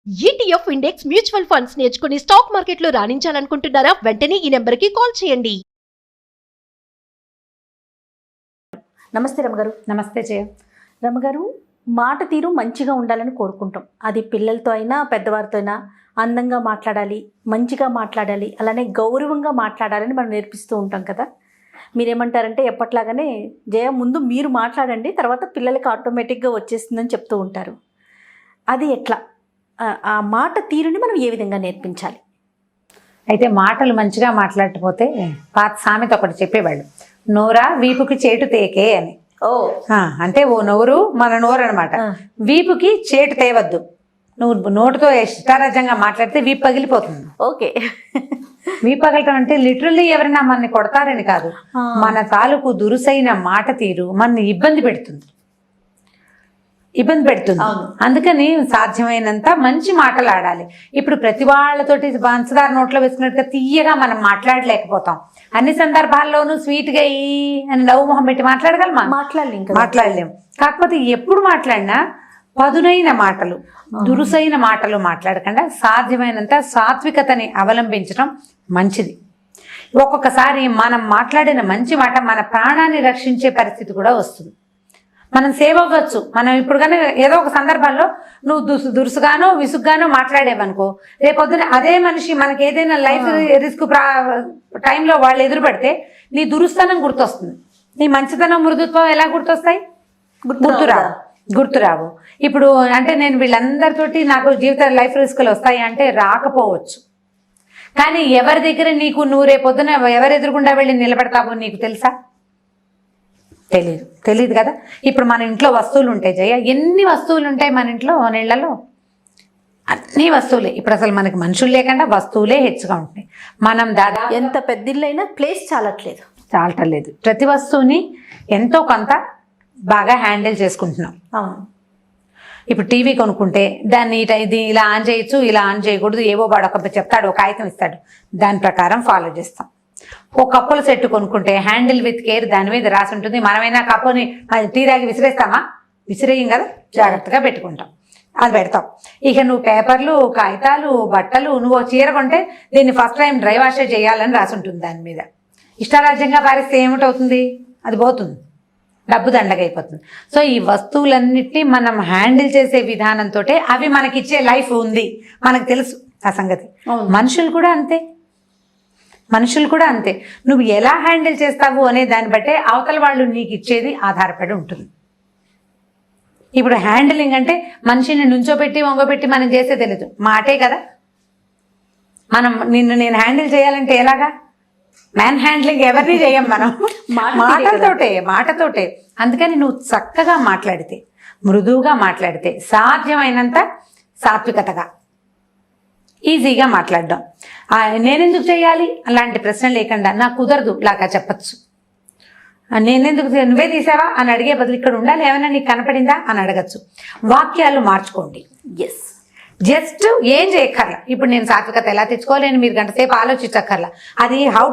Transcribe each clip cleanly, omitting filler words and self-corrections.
ETF index mutual funds నేర్చుకుని stock మార్కెట్లో రాణించాలనుకుంటున్నారా? వెంటనే ఈ నెంబర్కి కాల్ చేయండి. నమస్తే రమగారు. నమస్తే జయ. రమగారు, మాట తీరు మంచిగా ఉండాలని కోరుకుంటాం. అది పిల్లలతో అయినా పెద్దవారితో అయినా అందంగా మాట్లాడాలి, మంచిగా మాట్లాడాలి, అలానే గౌరవంగా మాట్లాడాలని మనం నేర్పిస్తూ ఉంటాం కదా. మీరేమంటారంటే ఎప్పట్లాగానే జయ ముందు మీరు మాట్లాడండి, తర్వాత పిల్లలకి ఆటోమేటిక్గా వచ్చేస్తుందని చెప్తూ ఉంటారు. అది ఎట్లా? ఆ మాట తీరుని మనం ఏ విధంగా నేర్పించాలి? అయితే మాటలు మంచిగా మాట్లాడకపోతే పాత సామెత ఒకటి చెప్పేవాళ్ళు, నోరా వీపుకి చేటు తేకే అని. అంటే ఓ నోరు మన నోరు అనమాట. వీపుకి చేటు తేవద్దు. నువ్వు నోటుతో ఇష్టారాజ్యంగా మాట్లాడితే వీపు పగిలిపోతుంది. ఓకే. వీపు పగలటం అంటే లిటరల్లీ ఎవరైనా మనని కొడతారని కాదు, మన తాలూకు దురుసైన మాట తీరు మనని ఇబ్బంది పెడుతుంది. అందుకని సాధ్యమైనంత మంచి మాటలు ఆడాలి. ఇప్పుడు ప్రతి వాళ్ళతోటి పంచదార నోట్లో వేసుకున్నట్టుగా తీయగా మనం మాట్లాడలేకపోతాం. అన్ని సందర్భాల్లోనూ స్వీట్గా ఈ అని నవ్వు మొహం పెట్టి మాట్లాడగలమా? మాట్లాడలేము. కాకపోతే ఎప్పుడు మాట్లాడినా పదునైన మాటలు, దురుసైన మాటలు మాట్లాడకుండా సాధ్యమైనంత సాత్వికతని అవలంబించడం మంచిది. ఒక్కొక్కసారి మనం మాట్లాడిన మంచి మాట మన ప్రాణాన్ని రక్షించే పరిస్థితి కూడా వస్తుంది. మనం సేవ్ అవ్వచ్చు. మనం ఇప్పుడు కానీ ఏదో ఒక సందర్భంలో నువ్వు దురుసుగానో విసుగ్గానో మాట్లాడేవనుకో, రేపొద్దున అదే మనిషి మనకి ఏదైనా లైఫ్ రిస్క్ టైంలో వాళ్ళు ఎదురు పడితే నీ దురుస్తనం గుర్తొస్తుంది. నీ మంచితనం, మృదుత్వం ఎలా గుర్తొస్తాయి? గుర్తురావు. ఇప్పుడు అంటే నేను వీళ్ళందరితోటి నాకు జీవిత లైఫ్ రిస్కులు వస్తాయి అంటే రాకపోవచ్చు. కానీ ఎవరి దగ్గర నువ్వు రేపొద్దున ఎవరు ఎదురుగుండా వెళ్ళి నిలబెడతావో నీకు తెలుసా? తెలియదు కదా. ఇప్పుడు మన ఇంట్లో వస్తువులు ఉంటాయి జయ, ఎన్ని వస్తువులు ఉంటాయి మన ఇంట్లో, నీళ్లలో అన్ని వస్తువులే. ఇప్పుడు అసలు మనకి మనుషులు లేకుండా వస్తువులే హెచ్చుగా ఉంటాయి. మనం దాదాపు ఎంత పెద్ద ఇల్లు అయినా ప్లేస్ చాలట్లేదు. ప్రతి వస్తువుని ఎంతో కొంత బాగా హ్యాండిల్ చేసుకుంటున్నాం. ఇప్పుడు టీవీ కొనుక్కుంటే దాన్ని ఇది ఇలా ఆన్ చేయొచ్చు, ఇలా ఆన్ చేయకూడదు, ఏవో వాడు ఒక చెప్తాడు, ఒక కాగితం ఇస్తాడు, దాని ప్రకారం ఫాలో చేస్తాం. ఓ కప్పుల సెట్ కొనుక్కుంటే హ్యాండిల్ విత్ కేర్ దాని మీద రాసి ఉంటుంది. మనమైనా కప్పుని టీ తాగి విసిరేస్తామా? విసిరేయం కదా, జాగ్రత్తగా పెట్టుకుంటాం, అది పెడతాం. ఇక నువ్వు పేపర్లు, కాగితాలు, బట్టలు, నువ్వు చీర కొంటే దీన్ని ఫస్ట్ టైం డ్రై వాష్ చేయాలని రాసి ఉంటుంది దాని మీద. ఇష్టారాజ్యంగా పారిస్తే ఏమిటవుతుంది? అది పోతుంది, డబ్బు దండగైపోతుంది. సో ఈ వస్తువులన్నిటినీ మనం హ్యాండిల్ చేసే విధానంతో అవి మనకిచ్చే లైఫ్ ఉంది, మనకు తెలుసు ఆ సంగతి. మనుషులు కూడా అంతే. నువ్వు ఎలా హ్యాండిల్ చేస్తావు అనే దాన్ని బట్టే అవతల వాళ్ళు నీకు ఇచ్చేది ఆధారపడి ఉంటుంది. ఇప్పుడు హ్యాండిలింగ్ అంటే మనిషిని నుంచోబెట్టి వంగబెట్టి మనం చేసే తెలియదు, మాటే కదా. నేను హ్యాండిల్ చేయాలంటే ఎలాగా? మ్యాన్ హ్యాండ్లింగ్ ఎవరిని చేయం మనం, మాటతోటే. అందుకని నువ్వు చక్కగా మాట్లాడితే, మృదువుగా మాట్లాడితే, సాధ్యమైనంత సాత్వికతగా ఈజీగా మాట్లాడడం. నేనెందుకు చేయాలి అలాంటి ప్రశ్న లేకుండా, నాకు కుదరదు లాగా చెప్పచ్చు. నేనెందుకు, నువ్వే తీసావా అని అడిగే బదులు ఇక్కడ ఉండాలి, ఏమైనా నీకు కనపడిందా అని అడగచ్చు. వాక్యాలు మార్చుకోండి. జస్ట్ ఏం చేయక్కర్లా. ఇప్పుడు నేను సాత్వికత ఎలా తెచ్చుకోలేని మీరు గంట సేపు ఆలోచించక్కర్లా. అది హౌ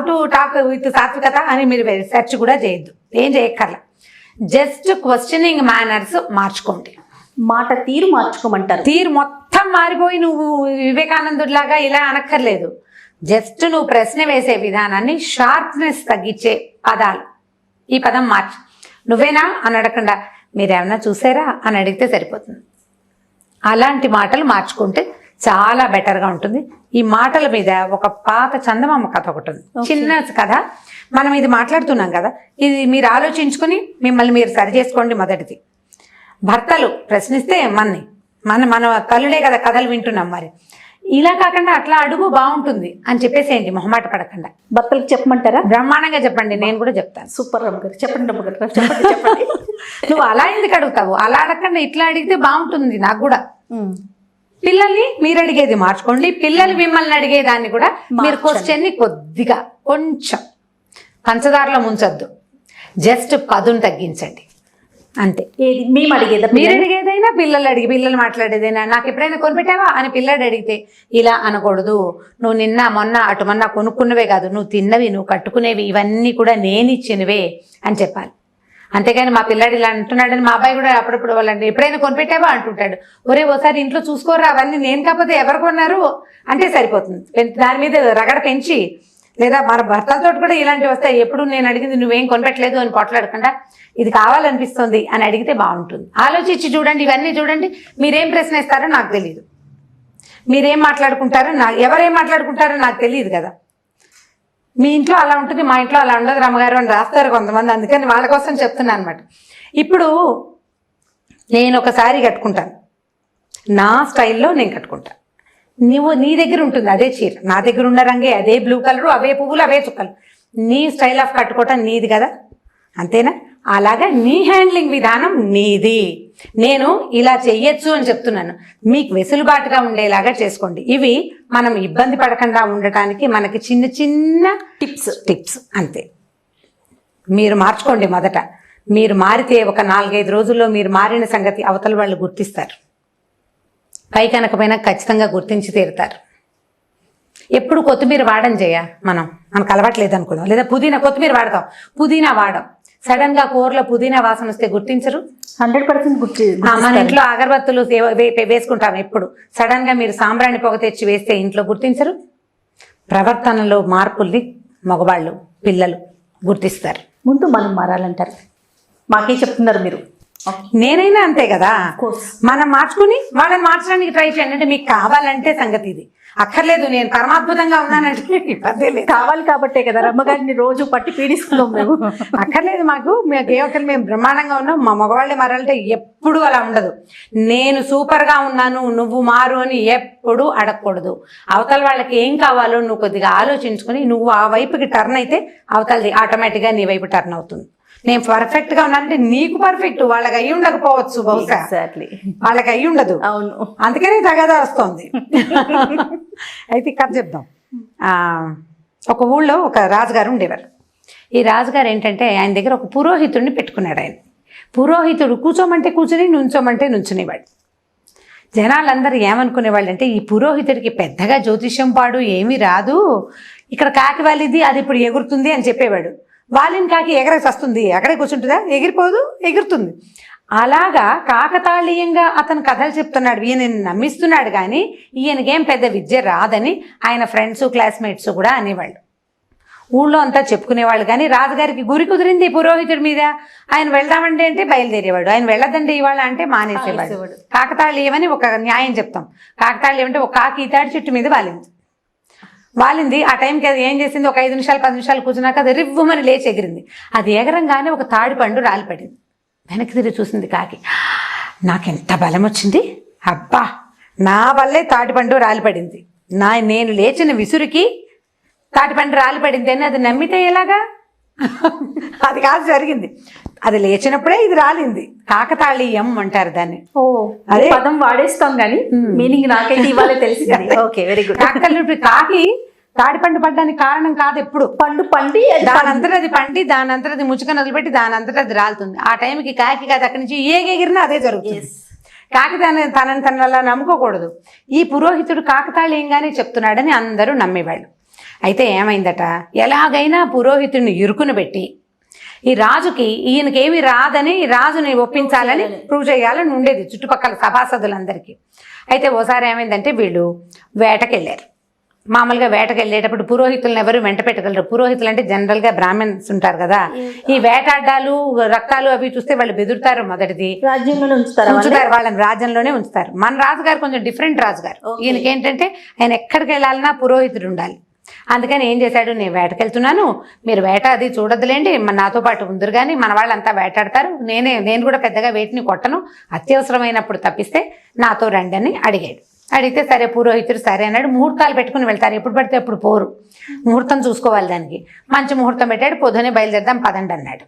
టు టాక్ విత్ సాత్వికత అని మీరు సెర్చ్ కూడా చేయొద్దు, ఏం చేయక్కర్లా. జస్ట్ క్వశ్చనింగ్ మేనర్స్ మార్చుకోండి. మాట తీరు మార్చుకోమంటారు. తీరు మొత్తం మారిపోయి నువ్వు వివేకానందుడిలాగా ఇలా అనక్కర్లేదు. జస్ట్ నువ్వు ప్రశ్న వేసే విధానాన్ని షార్ప్నెస్ తగ్గించే పదాలు, ఈ పదం మార్చు. నువ్వేనా అని అడగకుండా మీరేమన్నా చూసారా అని అడిగితే సరిపోతుంది. అలాంటి మాటలు మార్చుకుంటే చాలా బెటర్గా ఉంటుంది. ఈ మాటల మీద ఒక పాత చందమామ కథ ఒకటి ఉంది, చిన్న కథ. మనం ఇది మాట్లాడుతున్నాం కదా, ఇది మీరు ఆలోచించుకుని మిమ్మల్ని మీరు సరి చేసుకోండి. మొదటిది, భర్తలు ప్రశ్నిస్తే మన తల్లులే కదా కథలు వింటున్నాం, మరి ఇలా కాకుండా అట్లా అడుగు బాగుంటుంది అని చెప్పేసేయండి, మొహమాట పడకుండా. భర్తలకు చెప్పమంటారా? బ్రహ్మాండంగా చెప్పండి, నేను కూడా చెప్తాను. సూపర్ రమ్మగారు, చెప్పండి. నువ్వు అలా ఎందుకు అడుగుతావు? అలా అడగకుండా ఇట్లా అడిగితే బాగుంటుంది. నాకు కూడా పిల్లల్ని మీరు అడిగేది మార్చుకోండి, పిల్లలు మిమ్మల్ని అడిగేదాన్ని కూడా మీరు క్వశ్చన్ని కొద్దిగా కొంచెం పంచదారలో ముంచొద్దు, జస్ట్ పదును తగ్గించండి అంతే. మేము అడిగేదా, మీరు అడిగేదైనా, పిల్లలు మాట్లాడేదైనా, నాకు ఎప్పుడైనా కొనిపెట్టావా అని పిల్లడు అడిగితే ఇలా అనకూడదు. నువ్వు నిన్న మొన్న అటు కొనుక్కున్నవే కాదు, నువ్వు తిన్నవి, నువ్వు కట్టుకునేవి, ఇవన్నీ కూడా నేను ఇచ్చినవే అని చెప్పాలి. అంతేగాని మా పిల్లాడు ఇలా అంటున్నాడని మా అబ్బాయి కూడా అప్పుడప్పుడు వాళ్ళంటే ఎప్పుడైనా కొనిపెట్టావా అంటుంటాడు. ఒరే ఓసారి ఇంట్లో చూసుకోరా, అవన్నీ నేను కాకపోతే ఎవరు కొన్నారు అంటే సరిపోతుంది. దాని మీద రగడ పెంచి, లేదా మన భర్తలతో కూడా ఇలాంటివి వస్తాయి. ఎప్పుడు నేను అడిగింది నువ్వేం కొనిపెట్టలేదు అని పొట్లాడకుండా ఇది కావాలనిపిస్తుంది అని అడిగితే బాగుంటుంది. ఆలోచించి చూడండి, ఇవన్నీ చూడండి. మీరేం ప్రశ్న ఇస్తారో నాకు తెలియదు, మీరేం మాట్లాడుకుంటారో ఎవరేం మాట్లాడుకుంటారో నాకు తెలియదు కదా. మీ ఇంట్లో అలా ఉంటుంది, మా ఇంట్లో అలా ఉండదు రమ్మగారు అని రాస్తారు కొంతమంది. అందుకని వాళ్ళ కోసం చెప్తున్నాను అనమాట. ఇప్పుడు నేను ఒక శారీ కట్టుకుంటాను, నా స్టైల్లో నేను కట్టుకుంటాను. నీ దగ్గర ఉంటుంది అదే చీర, నా దగ్గర ఉన్న రంగే అదే బ్లూ కలరు, అవే పువ్వులు, అవే చుక్కలు. నీ స్టైల్ ఆఫ్ కట్టుకోవటం నీది కదా, అంతేనా? అలాగా నీ హ్యాండ్లింగ్ విధానం నీది. నేను ఇలా చెయ్యొచ్చు అని చెప్తున్నాను, మీకు వెసులుబాటుగా ఉండేలాగా చేసుకోండి. ఇవి మనం ఇబ్బంది పడకుండా ఉండటానికి మనకి చిన్న చిన్న టిప్స్ అంతే. మీరు మార్చుకోండి. మొదట మీరు మారితే ఒక 4-5 రోజుల్లో మీరు మారిన సంగతి అవతల వాళ్ళు గుర్తిస్తారు. పై కనకపోయినా ఖచ్చితంగా గుర్తించి తీరుతారు. ఎప్పుడు కొత్తిమీర వాడడం చేయ మనకు అలవాట్లేదు అనుకుందాం, లేదా కొత్తిమీర వాడతాం, పుదీనా వాడం. సడన్ గా కూరలో పుదీనా వాసన వస్తే గుర్తించరు? 100% మన ఇంట్లో అగరబత్తులు వేసుకుంటాం, ఎప్పుడు సడన్ గా మీరు సాంబ్రాణి పొగ తెచ్చి వేస్తే ఇంట్లో గుర్తించరు? ప్రవర్తనలో మార్పుల్ని మగవాళ్ళు, పిల్లలు గుర్తిస్తారు. ముందు మనం మారాలంటారు. మాకే చెప్తున్నారు మీరు. నేనైనా అంతే కదా. మనం మార్చుకుని వాళ్ళని మార్చడానికి ట్రై చేయండి. అంటే మీకు కావాలంటే సంగతి ఇది, అక్కర్లేదు నేను పరమాద్భుతంగా ఉన్నానంటే ఇబ్బంది లేదు. కావాలి కాబట్టే కదా రమ్మగారిని రోజు పట్టి పీడిస్తున్నాం మేము. అక్కర్లేదు మాకు మేము బ్రహ్మాండంగా ఉన్నాం. మా మగవాళ్ళే మారాలంటే ఎప్పుడు అలా ఉండదు. నేను సూపర్గా ఉన్నాను నువ్వు మారు అని ఎప్పుడు అడగకూడదు. అవతల వాళ్ళకి ఏం కావాలో నువ్వు కొద్దిగా ఆలోచించుకుని నువ్వు ఆ వైపుకి టర్న్ అయితే అవతలది ఆటోమేటిక్గా నీ వైపు టర్న్ అవుతుంది. నేను పర్ఫెక్ట్ గా ఉన్నానంటే నీకు పర్ఫెక్ట్, వాళ్ళకి అయ్యి ఉండకపోవచ్చు, బహుశా వాళ్ళకి అయ్యి ఉండదు. అవును, అందుకనే తగదా వస్తుంది. అయితే కథ చెప్దాం. ఒక ఊళ్ళో ఒక రాజుగారు ఉండేవారు. ఈ రాజుగారు ఏంటంటే ఆయన దగ్గర ఒక పురోహితుడిని పెట్టుకున్నాడు. ఆయన పురోహితుడు కూర్చోమంటే కూర్చుని, నుంచోమంటే నుంచునేవాడు. జనాలందరూ ఏమనుకునేవాళ్ళు అంటే ఈ పురోహితుడికి పెద్దగా జ్యోతిష్యం పాడు ఏమీ రాదు, ఇక్కడ కాకి వాలిది అది ఇప్పుడు ఎగురుతుంది అని చెప్పేవాడు. వాలిని కాకి ఎగరేసి వస్తుంది, అక్కడే కూర్చుంటుందా? ఎగిరిపోదు, ఎగురుతుంది. అలాగా కాకతాళీయంగా అతను కథలు చెప్తున్నాడు, ఈయనని నమ్మిస్తున్నాడు. కానీ ఈయనకేం పెద్ద విద్య రాదని ఆయన ఫ్రెండ్స్ క్లాస్మేట్స్ కూడా అనేవాళ్ళు, ఊళ్ళో అంతా చెప్పుకునేవాళ్ళు. కానీ రాజుగారికి గురి కుదిరింది పురోహితుడి మీద. ఆయన వెళ్దామంటే అంటే బయలుదేరేవాడు, ఆయన వెళ్ళదండి ఇవాళ అంటే మానేసేవాడు. కాకతాళీయమని ఒక న్యాయం చెప్తాం. కాకతాళీయం అంటే ఒక కాకి తాడి చెట్టు మీద వాలింది. ఆ టైంకి అది ఏం చేసింది, ఒక 5 నిమిషాలు 10 నిమిషాలు కూర్చున్నాక అది రివ్వుమని లేచి ఎగిరింది. అది ఎగరంగానే ఒక తాడి పండు రాలిపడింది. వెనక్కి తిరిగి చూసింది కాకి, నాకెంత బలం వచ్చింది, అబ్బా నా వల్లే తాటిపండు రాలిపడింది, నేను లేచిన విసురుకి తాటిపండు రాలిపడింది అని అది నమ్మితే ఎలాగా? అది కాదు జరిగింది. అది లేచినప్పుడే ఇది రాలింది. కాకతాళీయం అంటారు దాన్ని. అదే పదం వాడేస్తాం కానీ మీనింగ్ నాకైతే ఇవాళ తెలిసింది. Okay, very good. కాకి తాడిపండు పడ్డానికి కారణం కాదు, ఎప్పుడు పండు పండి దానంతటా అది పండి దానంతటా అది ముచ్చుకొని వదిలిపెట్టి దానంతటా అది రాలుతుంది. ఆ టైంకి కాకి కాదు అక్కడి నుంచి ఎగిరినా అదే జరుగుతుంది. కాకి తనని అలా నమ్ముకోకూడదు. ఈ పురోహితుడు కాకతాళీయంగానే చెప్తున్నాడని అందరూ నమ్మేవాళ్ళు. అయితే ఏమైందట, ఎలాగైనా పురోహితుడిని ఇరుకును పెట్టి ఈ రాజుకి ఈయనకేమి రాదని రాజుని ఒప్పించాలని ప్రూవ్ చేయాలని ఉండేది చుట్టుపక్కల సభాసదులందరికీ. అయితే ఓసారి ఏమైందంటే వీళ్ళు వేటకెళ్ళారు. మామూలుగా వేటకు వెళ్ళేటప్పుడు పురోహితులను ఎవరు వెంట పెట్టగలరు. పురోహితులు అంటే జనరల్ గా బ్రాహ్మణ్స్ ఉంటారు కదా, ఈ వేటాడ్డాలు రక్తాలు అవి చూస్తే వాళ్ళు బెదురుతారు. మొదటిది రాజ్యంలోనే ఉంచుతారు, వాళ్ళని రాజ్యంలోనే ఉంచుతారు. మన రాజుగారు కొంచెం డిఫరెంట్ రాజుగారు. ఈయనకి ఏంటంటే ఆయన ఎక్కడికి వెళ్ళాలన్నా పురోహితుడు ఉండాలి. అందుకని ఏం చేశాడు, నేను వేటకెళ్తున్నాను, మీరు వేట అది చూడొద్దులేండి, నాతో పాటు ఉందరు కానీ మన వాళ్ళంతా వేటాడతారు, నేను కూడా పెద్దగా వేటిని కొట్టను, అత్యవసరమైనప్పుడు తప్పిస్తే నాతో రండి అని అడిగాడు. అడిగితే సరే పురోహితుడు సరే అన్నాడు. ముహూర్తాలు పెట్టుకుని వెళ్తారు, ఎప్పుడు పడితే అప్పుడు పోరు, ముహూర్తం చూసుకోవాలి దానికి. మంచి ముహూర్తం పెట్టాడు, పొద్దునే బయలుదేరదాం పదండి అన్నాడు.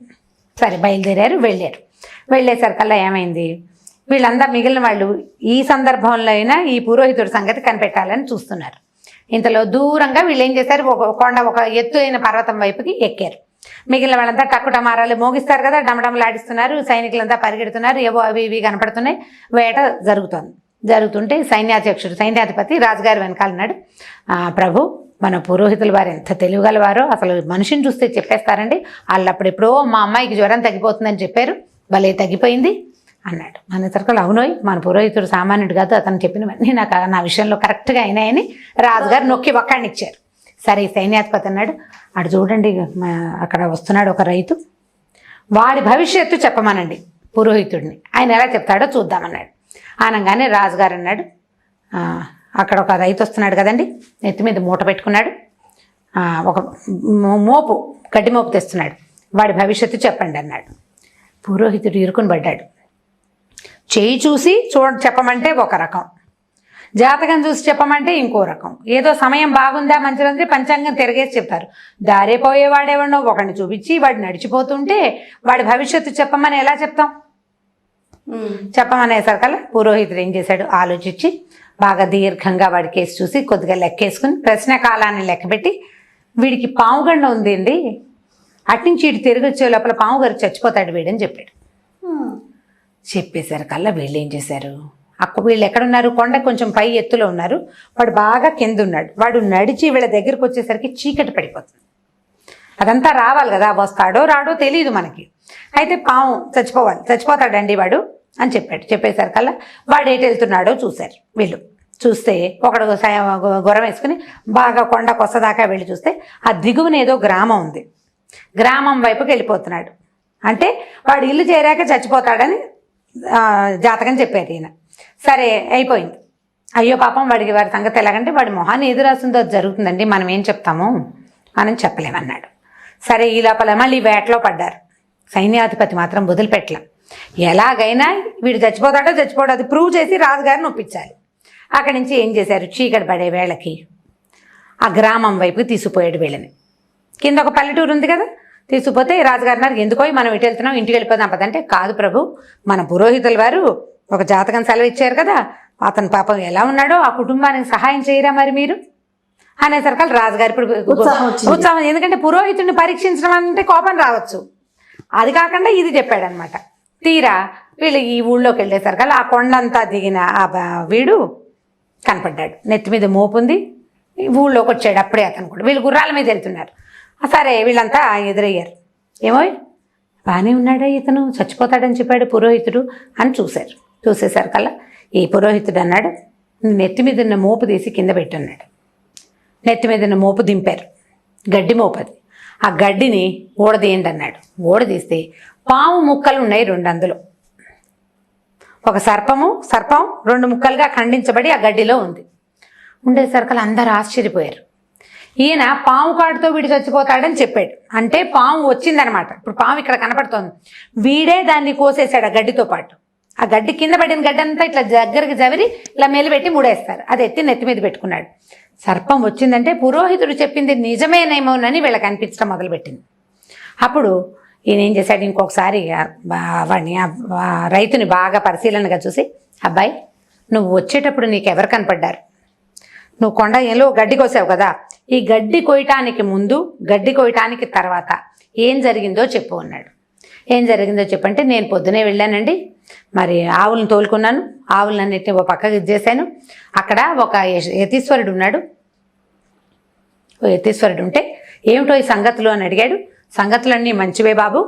సరే బయలుదేరారు, వెళ్ళేసరికల్లా ఏమైంది, వీళ్ళందరూ మిగిలిన వాళ్ళు ఈ సందర్భంలో అయినా ఈ పురోహితుడి సంగతి కనిపెట్టాలని చూస్తున్నారు. ఇంతలో దూరంగా వీళ్ళు ఏం చేశారు, ఒక ఎత్తు అయిన పర్వతం వైపుకి ఎక్కారు. మిగిలిన వాళ్ళంతా టక్కుటమారాలు మోగిస్తారు కదా, డమడమలాడిస్తున్నారు, సైనికులంతా పరిగెడుతున్నారు, ఏవో అవి ఇవి కనపడుతున్నాయి. వేట జరుగుతుంటే సైన్యాధిపతి రాజుగారి వెనకాలన్నాడు, ప్రభు మన పురోహితుల వారు ఎంత తెలివిగలవారో, అసలు మనిషిని చూస్తే చెప్పేస్తారండి. వాళ్ళు అప్పుడెప్పుడో మా అమ్మాయికి జ్వరం తగ్గిపోతుందని చెప్పారు, భలే తగ్గిపోయింది అన్నాడు. మన తరకలు అవునోయ్, మన పురోహితుడు సామాన్యుడు కాదు, అతను చెప్పినవన్నీ నా విషయంలో కరెక్ట్గా అయినాయని రాజుగారు నొక్కి ఒక్కడిని ఇచ్చారు. సరే సైన్యాధిపతి అన్నాడు, అటు చూడండి అక్కడ వస్తున్నాడు ఒక రైతు, వాడి భవిష్యత్తు చెప్పమనండి పురోహితుడిని, ఆయన ఎలా చెప్తాడో చూద్దామన్నాడు. అనగానే రాజుగారు అన్నాడు, అక్కడ ఒక రైతు వస్తున్నాడు కదండి, నెత్తి మీద మూట పెట్టుకున్నాడు, ఒక మోపు గడ్డి మోపు తెస్తున్నాడు, వాడి భవిష్యత్తు చెప్పండి అన్నాడు. పురోహితుడు ఇరుకుని పడ్డాడు. చేయి చూసి చెప్పమంటే ఒక రకం, జాతకం చూసి చెప్పమంటే ఇంకో రకం, ఏదో సమయం బాగుందా మంచిదంటే పంచాంగం తిరిగేసి చెప్తారు. దారే పోయేవాడేవాడో ఒకడిని చూపించి వాడు నడిచిపోతుంటే వాడి భవిష్యత్తు చెప్పమని ఎలా చెప్తాం? చెప్పమనేసరికల్లా పురోహితుడు ఏం చేశాడు, ఆలోచించి బాగా దీర్ఘంగా వాడి కేసు చూసి కొద్దిగా లెక్కేసుకుని ప్రశ్నకాలాన్ని లెక్కబెట్టి, వీడికి పావుగండ ఉంది అండి, అట్నుంచి ఇటు తిరిగి వచ్చే లోపల పాము గారు చచ్చిపోతాడు వీడని చెప్పాడు. చెప్పేసరికల్లా వీళ్ళు ఏం చేశారు, వీళ్ళు ఎక్కడున్నారు, కొండ కొంచెం పై ఎత్తులో ఉన్నారు, వాడు బాగా కింద ఉన్నాడు. వాడు నడిచి వీళ్ళ దగ్గరికి వచ్చేసరికి చీకటి పడిపోతుంది. అదంతా రావాలి కదా, వస్తాడో రాడో తెలియదు మనకి. అయితే పాము చచ్చిపోతాడండి వాడు అని చెప్పాడు. చెప్పేసరికల్లా వాడు ఎటు వెళ్తున్నాడో చూశారు వీళ్ళు. చూస్తే ఒకడు గుర్రం వేసుకుని బాగా కొండ కొసదాకా వెళ్ళి చూస్తే ఆ దిగువన ఏదో గ్రామం ఉంది, గ్రామం వైపుకి వెళ్ళిపోతున్నాడు. అంటే వాడు ఇల్లు చేరాక చచ్చిపోతాడని జాతకం చెప్పారు ఈయన. సరే అయిపోయింది. అయ్యో పాపం వాడి సంగతి ఎలాగంటే వాడి మొహాన్ని ఏది రాసిందో అది జరుగుతుందండి, మనం ఏం చెప్తాము, మనం చెప్పలేమన్నాడు. సరే ఈ లోపల మళ్ళీ వేటలో పడ్డారు. సైన్యాధిపతి మాత్రం వదిలిపెట్టలేం, ఎలాగైనా వీడు చచ్చిపోతాడో చచ్చిపోడో అది ప్రూవ్ చేసి రాజుగారిని ఒప్పించాలి. అక్కడి నుంచి ఏం చేశారు, చీకటి పడే వేళకి ఆ గ్రామం వైపుకి తీసుకుపోయాడు వీళ్ళని. కింద ఒక పల్లెటూరు ఉంది కదా, తీసుకుపోతే రాజుగారు అన్నారు, ఎందుకో మనం ఇటు వెళ్తున్నాం, ఇంటికి వెళ్ళిపోదాం పదంటే, కాదు ప్రభు, మన పురోహితుల వారు ఒక జాతకం సెలవు ఇచ్చారు కదా, అతను పాపం ఎలా ఉన్నాడో ఆ కుటుంబానికి సహాయం చేయరా మరి మీరు అనేసరికి రాజుగారు ఇప్పుడు ఉత్సాహం, ఎందుకంటే పురోహితుడిని పరీక్షించడం అంటే కోపం రావచ్చు, అది కాకుండా ఇది చెప్పాడనమాట. తీరా వీళ్ళు ఈ ఊళ్ళోకి వెళ్ళేసరికి ఆ కొండంతా దిగిన ఆ వీడు కనపడ్డాడు, నెత్తి మీద మోపుంది, ఊళ్ళోకి వచ్చాడు. అప్పుడే అతను కూడా, వీళ్ళు గుర్రాల మీద వెళ్తున్నారు. సరే వీళ్ళంతా ఎదురయ్యారు, ఏమో బాగానే ఉన్నాడా ఇతను, చచ్చిపోతాడని చెప్పాడు పురోహితుడు అని చూశారు. చూసేసరికల్లా ఈ పురోహితుడు అన్నాడు, నెత్తి మీద ఉన్న మోపు తీసి కింద పెట్టున్నాడు. నెత్తి మీద ఉన్న మోపు దింపారు, గడ్డి మోపు అది. ఆ గడ్డిని ఊడదీయండి అన్నాడు. ఊడదీస్తే పాము ముక్కలు ఉన్నాయి 2 అందులో. ఒక సర్పం 2 ముక్కలుగా ఖండించబడి ఆ గడ్డిలో ఉంది. ఉండేసరికల్లా అందరూ ఆశ్చర్యపోయారు. ఈయన పాము కాటుతో వీడు చచ్చిపోతాడని చెప్పాడు, అంటే పాము వచ్చిందనమాట. ఇప్పుడు పాము ఇక్కడ కనపడుతోంది, వీడే దాన్ని కోసేశాడు ఆ గడ్డితో పాటు. ఆ గడ్డి కింద పడిన గడ్డి అంతా ఇట్లా దగ్గరికి జవరి ఇలా మెలిపెట్టి ముడేస్తారు, అది ఎత్తి నెత్తి మీద పెట్టుకున్నాడు. సర్పం వచ్చిందంటే పురోహితుడు చెప్పింది నిజమేనేమోనని వీళ్ళకి అనిపించడం మొదలుపెట్టింది. అప్పుడు ఈయన ఏం చేశాడు, ఇంకొకసారి వాడిని రైతుని బాగా పరిశీలనగా చూసి, అబ్బాయి నువ్వు వచ్చేటప్పుడు నీకు ఎవరు కనపడ్డారు, నువ్వు కొండ ఏలో గడ్డి కోసావు కదా, ఈ గడ్డి కోయటానికి ముందు గడ్డి కోయటానికి తర్వాత ఏం జరిగిందో చెప్పు అన్నాడు. ఏం జరిగిందో చెప్పంటే, నేను పొద్దునే వెళ్ళానండి, మరి ఆవులను తోలుకున్నాను, ఆవులన్నిటిని ఒక పక్కకి ఇచ్చేసాను, అక్కడ ఒక యతీశ్వరుడు ఉన్నాడు. ఓ యతీశ్వరుడు ఉంటే ఏమిటో ఈ సంగతులు అని అడిగాడు. సంగతులన్నీ మంచివే బాబు,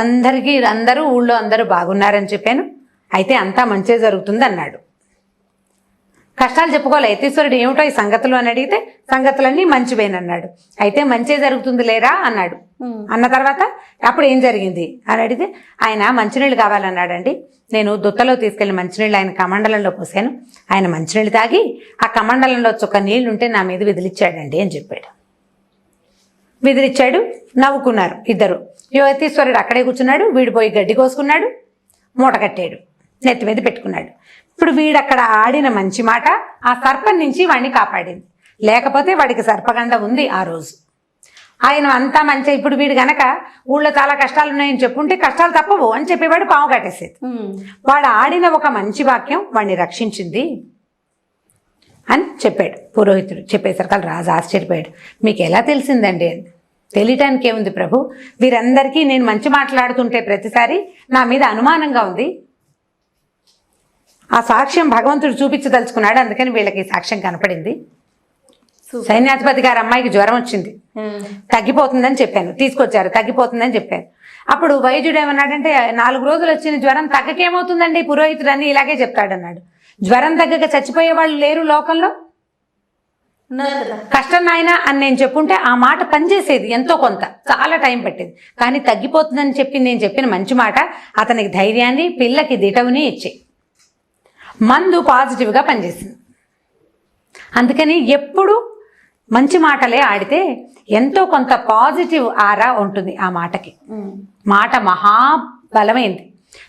అందరూ ఊళ్ళో అందరూ బాగున్నారని చెప్పాను, అయితే అంతా మంచే జరుగుతుంది అన్నాడు. కష్టాలు చెప్పుకోవాలి. యతీశ్వరుడు ఏమిటో ఈ సంగతులు అని అడిగితే సంగతులన్నీ మంచివేనన్నాడు. అయితే మంచే జరుగుతుంది లేరా అన్నాడు. అన్న తర్వాత అప్పుడు ఏం జరిగింది అని అడిగితే, ఆయన మంచినీళ్ళు కావాలన్నాడండి, నేను దుత్తలో తీసుకెళ్లి మంచినీళ్ళు ఆయన కమండలంలో పోసాను, ఆయన మంచినీళ్ళు తాగి ఆ కమండలంలో చుక్క నీళ్లు ఉంటే నా మీద విదిలిచ్చాడండి అని చెప్పాడు. విదిలిచ్చాడు, నవ్వుకున్నారు ఇద్దరు. యతీశ్వరుడు అక్కడే కూర్చున్నాడు, వీడు పోయి గడ్డి కోసుకున్నాడు, మూట కట్టాడు, నెత్తి మీద పెట్టుకున్నాడు. ఇప్పుడు వీడు అక్కడ ఆడిన మంచి మాట ఆ సర్పం నుంచి వాడిని కాపాడింది, లేకపోతే వాడికి సర్పగండ ఉంది ఆ రోజు. ఆయన అంతా మంచి, ఇప్పుడు వీడు గనక ఊళ్ళో చాలా కష్టాలు ఉన్నాయని చెప్పుంటే కష్టాలు తప్పవు అని చెప్పేవాడు, పాము కట్టేసేది. వాడు ఆడిన ఒక మంచి వాక్యం వాడిని రక్షించింది అని చెప్పాడు పురోహితుడు. చెప్పేసరికి రాజు ఆశ్చర్యపోయాడు. మీకు ఎలా తెలిసిందండి అని. తెలియటానికి ఏముంది ప్రభు, వీరందరికీ నేను మంచి మాట్లాడుతుంటే ప్రతిసారి నా మీద అనుమానంగా ఉంది, ఆ సాక్ష్యం భగవంతుడు చూపించదలుచుకున్నాడు, అందుకని వీళ్ళకి సాక్ష్యం కనపడింది. సైన్యాధిపతి గారి అమ్మాయికి జ్వరం వచ్చింది, తగ్గిపోతుందని చెప్పాను, తీసుకొచ్చారు, తగ్గిపోతుందని చెప్పాను. అప్పుడు వైద్యుడు ఏమన్నాడంటే 4 రోజులు వచ్చిన జ్వరం తగ్గకేమవుతుందండి, పురోహితుడు అని ఇలాగే చెప్తాడన్నాడు. జ్వరం తగ్గక చచ్చిపోయే వాళ్ళు లేరు లోకంలో, కష్టం నాయనా అని నేను చెప్పుంటే ఆ మాట పనిచేసేది, ఎంతో కొంత, చాలా టైం పట్టేది. కానీ తగ్గిపోతుందని చెప్పి నేను చెప్పిన మంచి మాట అతనికి ధైర్యాన్ని, పిల్లకి దిటవుని ఇచ్చే మందు పాజిటివ్గా పనిచేసింది. అందుకని ఎప్పుడు మంచి మాటలే ఆడితే ఎంతో కొంత పాజిటివ్ ఆరా ఉంటుంది ఆ మాటకి. మాట మహాబలమైంది.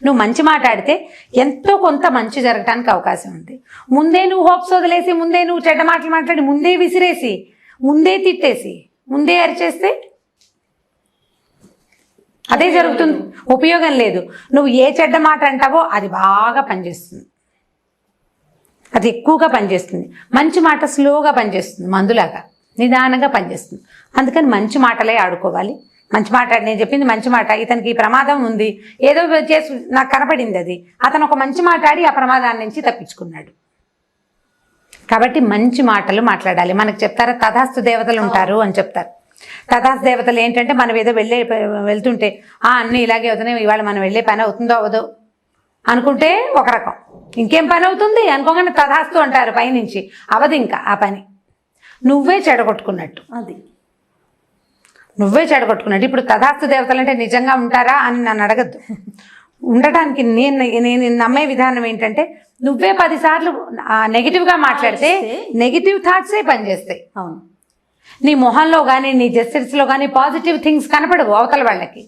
నువ్వు మంచి మాట ఆడితే ఎంతో కొంత మంచి జరగటానికి అవకాశం ఉంది. ముందే నువ్వు హోప్స్ వదిలేసి, ముందే నువ్వు చెడ్డ మాటలు మాట్లాడి, ముందే విసిరేసి, ముందే తిట్టేసి, ముందే అరిచేస్తే అదే జరుగుతుంది, ఉపయోగం లేదు. నువ్వు ఏ చెడ్డ మాట అంటావో అది బాగా పనిచేస్తుంది, అది ఎక్కువగా పనిచేస్తుంది. మంచి మాట స్లోగా పనిచేస్తుంది, మందులాగా నిదానంగా పనిచేస్తుంది. అందుకని మంచి మాటలే ఆడుకోవాలి. మంచి మాట, నేను చెప్పింది మంచి మాట. ఇతనికి ప్రమాదం ఉంది, ఏదో చేసి నాకు కనపడింది అది, అతను ఒక మంచి మాట ఆడి ఆ ప్రమాదాన్ని నుంచి తప్పించుకున్నాడు. కాబట్టి మంచి మాటలు మాట్లాడాలి. మనకు చెప్తారా తథాస్తు దేవతలు ఉంటారు అని చెప్తారు. తథాస్తు దేవతలు ఏంటంటే మనం ఏదో వెళ్తుంటే అన్నీ ఇలాగే అవుతున్నాయి, ఇవాళ మనం వెళ్ళే పని అవుతుందో అవదో అనుకుంటే ఒక రకం, ఇంకేం పని అవుతుంది అనుకోగానే తథాస్తు అంటారు పైనుంచి, అవదు ఇంకా ఆ పని. నువ్వే చెడగొట్టుకున్నట్టు, అది నువ్వే చెడగొట్టుకున్నట్టు. ఇప్పుడు తథాస్తు దేవతలు అంటే నిజంగా ఉంటారా అని నన్ను అడగద్దు. ఉండటానికి నేను నమ్మే విధానం ఏంటంటే, నువ్వే 10 సార్లు నెగిటివ్గా మాట్లాడితే నెగిటివ్ థాట్సే పనిచేస్తాయి. అవును, నీ మొహంలో కానీ నీ జెస్చర్స్లో కానీ పాజిటివ్ థింగ్స్ కనపడవు అవతల వాళ్ళకి.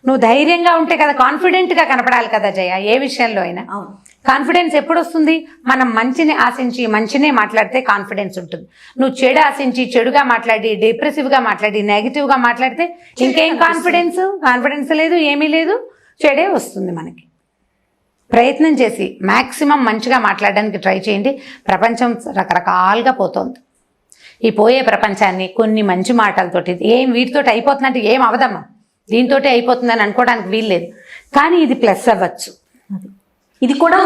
నువ్వు ధైర్యంగా ఉంటే కదా, కాన్ఫిడెంట్గా కనపడాలి కదా జయ, ఏ విషయంలో అయినా. అవును, కాన్ఫిడెన్స్ ఎప్పుడు వస్తుంది? మనం మంచిని ఆశించి మంచినే మాట్లాడితే కాన్ఫిడెన్స్ ఉంటుంది. నువ్వు చెడు ఆశించి చెడుగా మాట్లాడి, డిప్రెసివ్గా మాట్లాడి, నెగిటివ్గా మాట్లాడితే ఇంకేం కాన్ఫిడెన్స్ లేదు, ఏమీ లేదు, చెడే వస్తుంది మనకి. ప్రయత్నం చేసి మ్యాక్సిమం మంచిగా మాట్లాడడానికి ట్రై చేయండి. ప్రపంచం రకరకాలుగా పోతుంది. ఈ పోయే ప్రపంచాన్ని కొన్ని మంచి మాటలతోటి, వీటితోటి అయిపోతుందంటే ఏం అవదమ్మా, దీంతో అయిపోతుందని అనుకోవడానికి వీల్లేదు. కానీ ఇది ప్లస్ అవ్వచ్చు, ఇది కూడా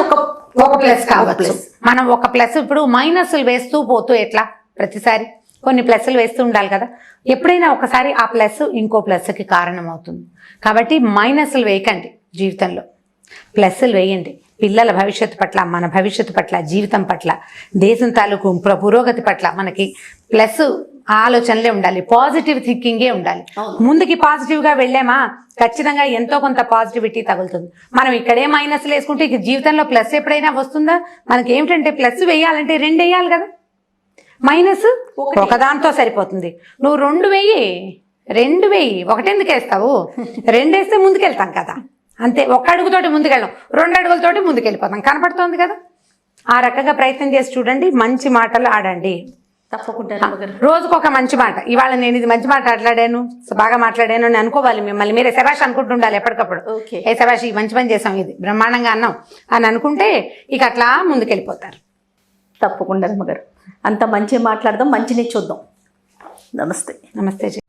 ఒక ప్లస్ కావచ్చు. మనం ఒక ప్లస్, ఇప్పుడు మైనస్లు వేస్తూ పోతూ ఎట్లా, ప్రతిసారి కొన్ని ప్లస్లు వేస్తూ ఉండాలి కదా. ఎప్పుడైనా ఒకసారి ఆ ప్లస్ ఇంకో ప్లస్కి కారణం అవుతుంది. కాబట్టి మైనస్లు వేయకండి జీవితంలో, ప్లస్లు వేయండి. పిల్లల భవిష్యత్తు పట్ల, మన భవిష్యత్తు పట్ల, జీవితం పట్ల, దేశం తాలూకు పురోగతి పట్ల మనకి ప్లస్ ఆలోచనలే ఉండాలి, పాజిటివ్ థింకింగే ఉండాలి. ముందుకి పాజిటివ్గా వెళ్ళామా ఖచ్చితంగా ఎంతో కొంత పాజిటివిటీ తగులుతుంది. మనం ఇక్కడే మైనస్లు వేసుకుంటే ఇక జీవితంలో ప్లస్ ఎప్పుడైనా వస్తుందా? మనకి ఏమిటంటే ప్లస్ వేయాలంటే 2 వేయాలి కదా, మైనస్ ఒకదాంతో సరిపోతుంది. నువ్వు 2 వేయి, 1 ఎందుకు వేస్తావు? 2 వేస్తే ముందుకెళ్తాం కదా, అంతే. 1 అడుగుతోటి ముందుకెళ్ళాం, 2 అడుగులతోటి ముందుకెళ్ళిపోతాం, కనపడుతోంది కదా. ఆ రకంగా ప్రయత్నం చేసి చూడండి, మంచి మాటలు ఆడండి. తప్పకుండా రోజుకొక మంచి మాట. ఇవాళ నేను ఇది మంచి మాట మాట్లాడాను, బాగా మాట్లాడాను అని అనుకోవాలి. మిమ్మల్ని మీరే శభాష్ అనుకుంటుండాలి ఎప్పటికప్పుడు. ఏ శభాష్, ఈ మంచి పని చేసాం, ఇది బ్రహ్మాండంగా అన్నాం అని అనుకుంటే ఇక అట్లా ముందుకెళ్ళిపోతారు. తప్పకుండా అమ్మగారు, అంత మంచి మాట్లాడదాం, మంచిని చూద్దాం. నమస్తే. నమస్తే.